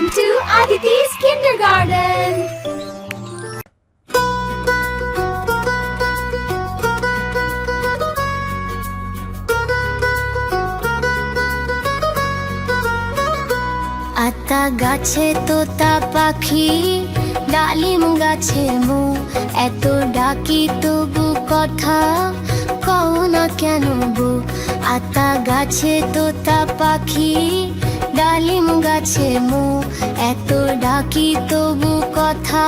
Welcome to Aditi's Kindergarten. আতা গাছে তোতা পাখি, ডালিম গাছে মো, এত ডাকি তবু কথা কও না কেন বো। আতা গাছে তোতা পাখি, ডালিম গাছে মো, এত ডাকি তবু কথা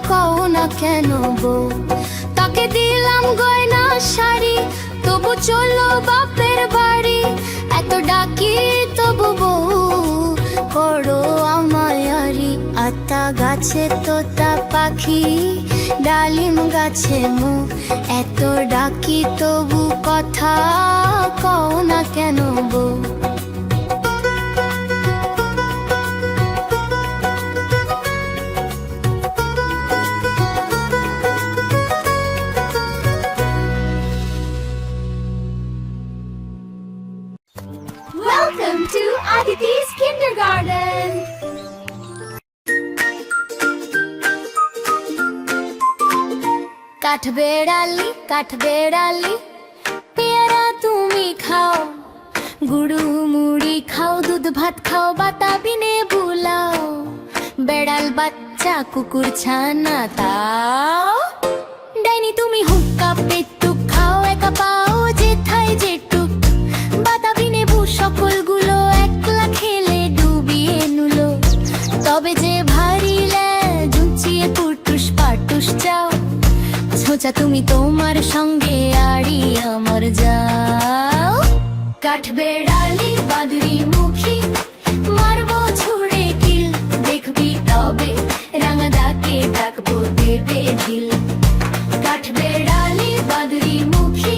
কও না কেন বো। তাকে দিলাম গয়না শাড়ি, তবু চলো বাপের বাড়ি, এত ডাকি তবু বউ করো আমায়ারি। আতা গাছে তোতা পাখি, ডালিম গাছে মো, এত ডাকি তবু কথা কও না কেন বউ। Welcome to Aditi's Kindergarten. কাঠবেড়ালি কাঠবেড়ালি, পেয়ারা তুমি খাও, গুড়ু মুড়ি খাও, দুধ ভাত খাও, বাতাবি নে বুলাও। বেড়াল বাচ্চা কুকুর ছানা তাও, ডাইনি তুমি হুক্কা পেটুক খাও, একা পাও যেথায় যেটুক। বাতাবি নেবু সকলগুলো একলা খেলে ডুবিয়ে নুলো। তবে যে ভারী ঝুঁচিয়ে পুটুস পাটুস চাও, ছোঁচা তুমি তোমার সঙ্গে আড়ি আমার যাও। কাঠবেড়ালি বাদুড়ি মুখী, মারবো ছুড়ে কিল, দেখবি তবে রাঙা দাকে ডাকবো দেবে ঢিল। কাঠবেড়ালি বাদুড়ি মুখী,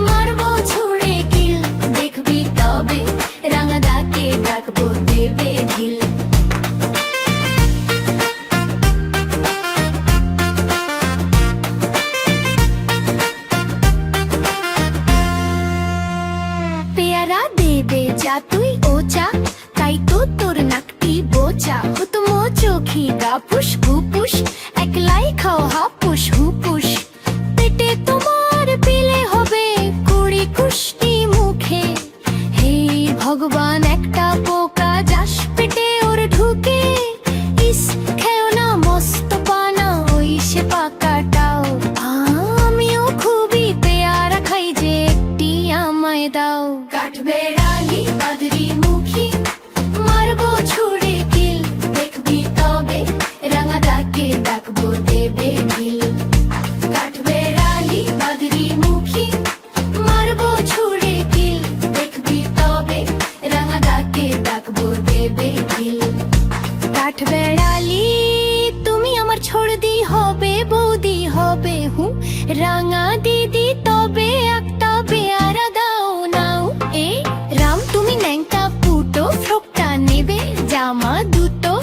মারবো ছুড়ে কিল, দেখবি তবে রাঙা দাকে ডাকবো দেবে ঢিল। পেয়ারা দেবে যা তুই ওচা, তাই তো তোর নাকটি বোচা। হুতম চোখি গাপুস গুপুস, একলাই খাও হাপুস হুপুস। পেটে তোমার পিলে হবে কুড়ি কুষ্টি মুখে, হে ভগবান একটা পোকা যাস পেটে ওর ঢুকে। ইস খেও না মস্ত পানা ওই সে পাকাটাও, আমিও খুবই পেয়ারা খাই যে একটি আমায় দাও। কাঠবেড়ালি বাদুড়ি মুখী, মারবো ছুড়ে কিল, দেখবি তবে রাঙা দাকে ডাকবো দেবে ঢিল। কাঠবেড়ালি বাদুড়ি মুখী, মারবো ছুড়ে কিল, দেখবি তবে রাঙা দাকে ডাকবো দেবে ঢিল। কাঠবেড়ালি তুমি আমার ছড়দি হবে, বৌদি হবে হু, রাঙা দিদি তবে একটা পেয়ারা দাও নাও। এ রাম তুমি ন্যাংটা পুটো, ফ্রকটা নেবে জামা দুটো,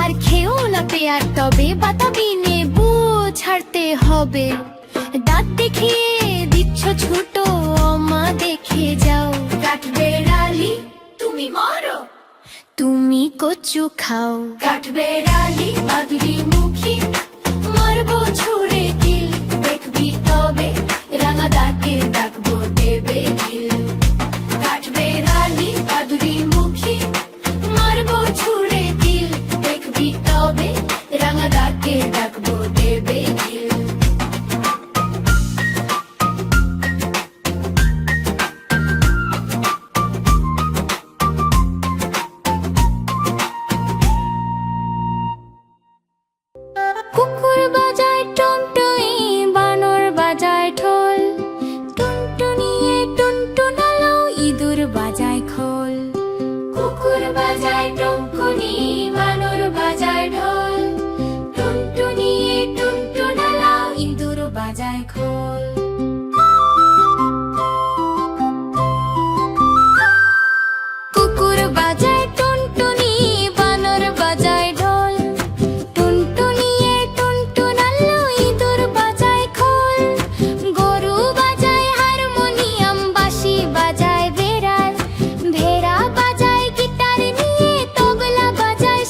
আর খেও না পেয়ার তবে বাতাবি নেবু ছাড়তে হবে। দাঁত দেখিয়ে দিচ্ছ ছোট, মা দেখে যাও। কাঠবেড়ালি তুমি মরো, তুমি কচু খাও। কাঠবেড়ালি বাদুড়ি মুখী, মারবো ছুড়ে কিল, দেখবি তবে রাঙা দাকে ডাকবো দেবে ঢিল। কাঠবেড়ালি বাদুড়ি মুখী, মারবো ছুড়ে কিল, দেখবি তবে রাঙা দাকে ডাকবো দেবে ঢিল। কুকুর বাজায় টুনটুনি, বানর বাজায় ঢোল, টুনটুনিয়ে টুনটুনালো, ইঁদুর বাজায় খোল। কুকুর বাজায় টুনটুনি, বানর বাজায় ঢোল, টুনটুনিয়ে টুনটুনালো, ইঁদুর বাজায় খোল। কুকুর বাজায় টুনটুনি, বানর বাজায় ঢোল, টুনটুনিয়ে টুনটুনালো, ইঁদুর বাজায় খোল। গরু বাজায় হারমোনিয়াম, বাঁশি বাজায় বেড়াল, ভেড়া বাজায় গিটার নিয়ে, তবলা বাজায়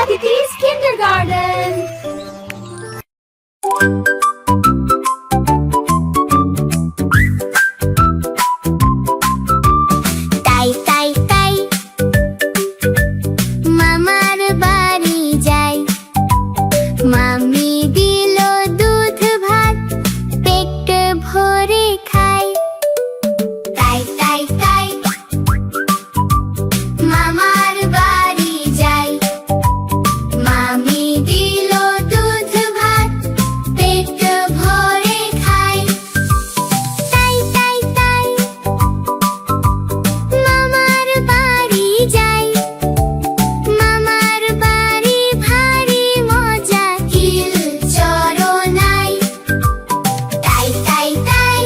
Aditi's Kindergarten. তাই তাই তাই মামার বাড়ি যাই, মামি দিল দুধ ভাত, পেট ভরে খাই। তাই তাই তাই মামার বাড়ি যাই, মামি দিল দুধ ভাত, পেট ভরে খাই। তাই তাই তাই মামার বাড়ি যাই, মামার বাড়ি ভারী মজা, হিল চরনাই। তাই তাই তাই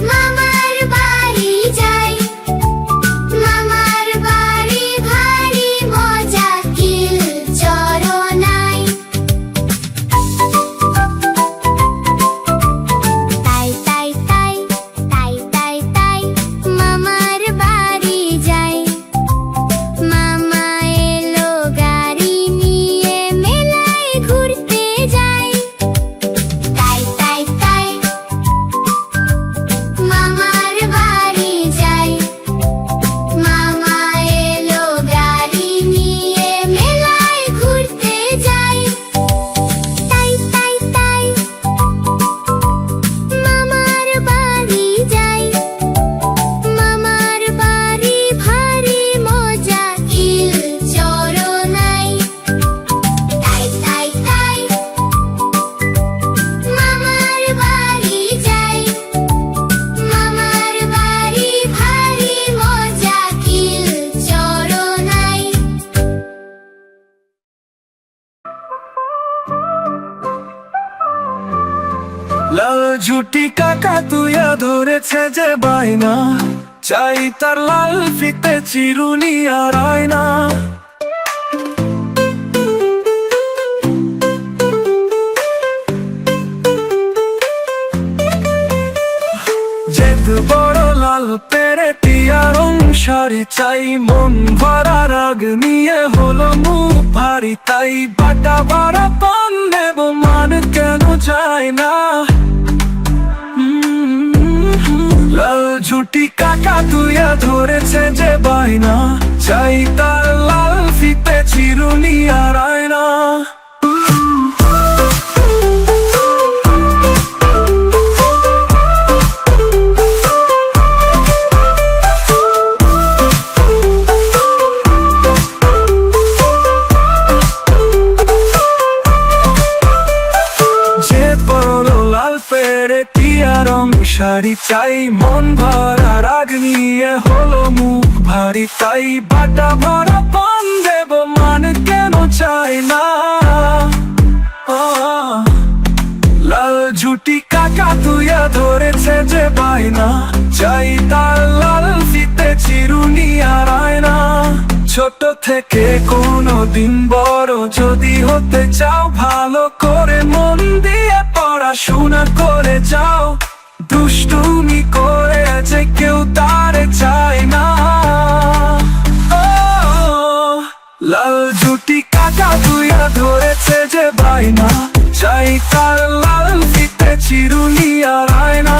মামার বাড়ি যাই, মামার বাড়ি ভারী মজা, হিল চরনাই। তাই তাই তাই তাই তাই তাই মামার বাড়ি যাই, মামা এলো গাড়ি নিয়ে, মেলায় ঘুরতে যাই। তাই তাই তাই মামার বাড়ি যাই, মামা এলো গাড়ি নিয়ে, মেলায় ঘুরতে যাই। তাই তাই তাই মামার বাড়ি যাই, মামার বাড়ি ভারী মজা, হিল চরনাই। তাই তাই তাই মামার বাড়ি যাই, মামার বাড়ি ভারী মজা, হিল চরনাই। লাল ঝুটি কাকা তুইয়া ধরেছে যে বাইনা, চাই তার লাল ফিতে চিরুনি আর আয়না। যেত বড় লাল পেরেটি আর শাড়ি চাই, মন ভরা রাগ নিয়ে হলো মুখ ভারী। তাই বাটা বাড়া পান নেব, মান কেন যায় না। লাল ঝুটি কাকা তুইয়া ধরেছে যে বাইনা, চাই তার লাল ফিতে চিরুনি আর আয়না। যে বড় লাল পেরেটি আর শাড়ি চাই, মন ভরা রাগ নিয়ে হলো মুখ ভারী। তাই বাটা ভরা পান দেব, মান কেন চাই না। লাল ঝুটি কাকা তুইয়া ধরেছে যে বাইনা, চাই তার লাল ফিতে চিরুনি আর আয়না। ছোট থেকে কোনো দিন বড় যদি হতে চাও, ভালো করে মন দিয়ে পড়াশোনা করে যাও। দুষ্টুমি করে যে কেউ তারে চায় না। লাল ঝুটি কাকা তুইয়া ধরেছে যে বাইনা, চাই তার লাল ফিতে চিরুনি আর আয়না।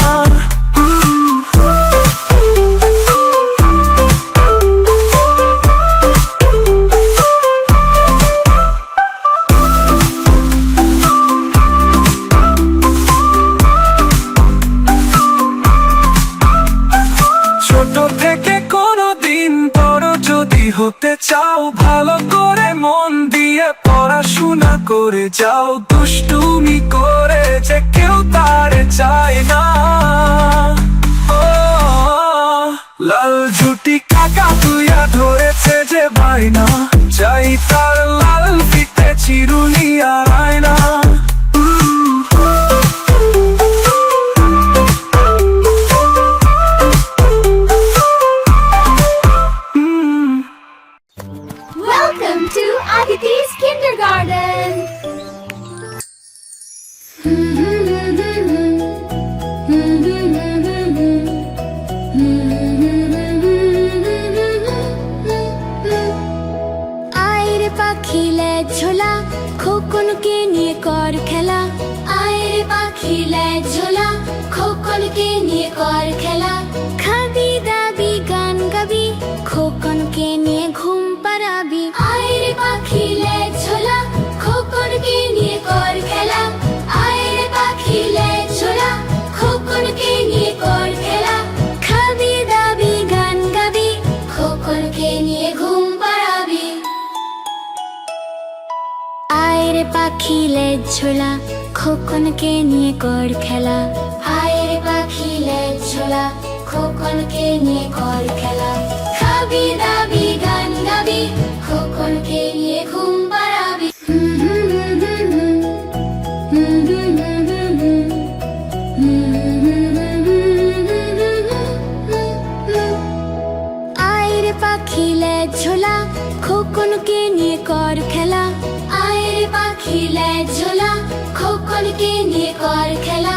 ছোট থেকে কোনো দিন বড় যদি হতে চাও, ভালো করে মন দিয়ে পড়াশোনা করে যাও। দুষ্টুমি করে যে কেউ তারে চায় না। লাল ঝুটি কাকা তুইয়া ধরেছে যে বাইনা, চাই তার লাল ফিতে চিরুনি আর আয়না। Welcome to Aditi's Kindergarten. পাখি লেজ ঝোলা খোকনকে নিয়ে কর খেলা আয় রে পাখি লেজ ঝোলা খোকনকে নিয়ে কর খেলা খাবি দাবি গান গাবি খোকনকে নিয়ে ঘুম পাড়াবি আয় রে পাখি লেজ ঝোলা খোকনকে নিয়ে কর খেলা আয় রে পাখি লেজ ঝোলা খোকনকে নিয়ে কর খেলা খাবি দাবি গান গাবি খোকনকে নিয়ে ঘুম পাড়াবি আয় রে পাখি লেজ ঝোলা খোকনকে নিয়ে কর খেলা আয় রে পাখি লেজ ঝোলা খোকনকে নিয়ে কর খেলা খাবি দাবি গান গাবি খোকনকে নিয়ে ঘুম পাড়াবি আয় রে পাখি লেজ ঝোলা খোকনকে নিয়ে কর খেলা আয় রে পাখি লেজ ঝোলা খোকনকে নিয়ে কর খেলা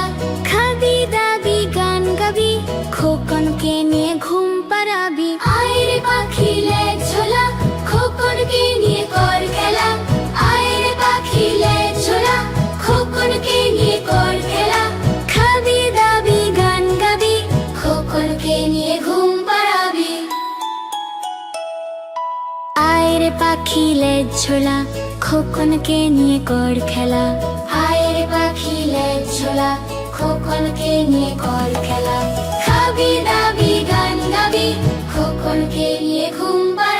খাবি দাবি গান গাবি খোকনকে নিয়ে ঘুম পাড়াবি আয় রে পাখি লেজ ঝোলা খোকনকে নিয়ে কর খেলা আয় রে পাখি লেজ ঝোলা খোকনকে নিয়ে কর খেলা খাবি দাবি গান গাবি খোকনকে নিয়ে ঘুম পাড়াবি আয় রে পাখি লেজ ঝোলা খোকনকে নিয়ে কর খেলা আয় রে পাখি লেজ ঝোলা খোকনকে নিয়ে কর খেলা খাবি দাবি গান গাবি খোকনকে নিয়ে ঘুম পাড়াবি